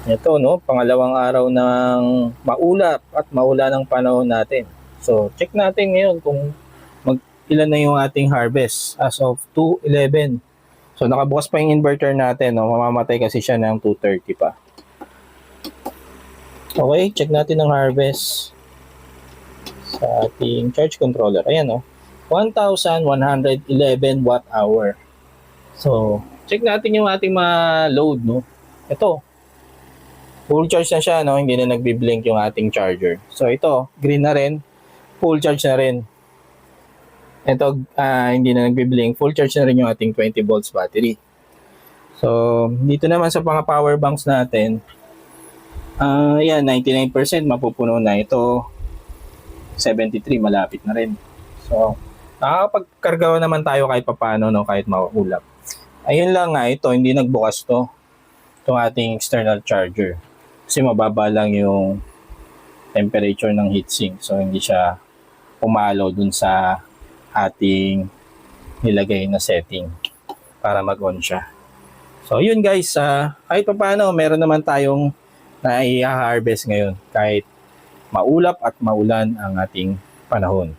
Ito, no, pangalawang araw ng maulap at maulan ng panahon natin. So, check natin ngayon kung ilan na yung ating harvest as of 2:11. So, nakabukas pa yung inverter natin, no, mamamatay kasi siya ng 2:30 pa. Okay, check natin ang harvest sa ating charge controller. Ayan, no, 1,111 watt hour. So, check natin yung ating mga load, no. Ito, full charge na siya, no? Hindi na nagbi-blink yung ating charger. So ito, green na rin, full charge na rin. Ito, hindi na nagbi-blink, full charge na rin yung ating 20 volts battery. So, dito naman sa mga power banks natin, yan, 99% mapupuno na. Ito, 73, malapit na rin. So, nakakapagkarga naman tayo kahit papano, no? Kahit maulap. Ayun lang nga, ito, hindi nagbukas to. Itong ating external charger. Kasi mababa lang yung temperature ng heatsink. So, hindi siya pumalo dun sa ating nilagay na setting para mag-on siya. So, yun guys. Kahit pa paano, meron naman tayong na i-harvest ngayon kahit maulap at maulan ang ating panahon.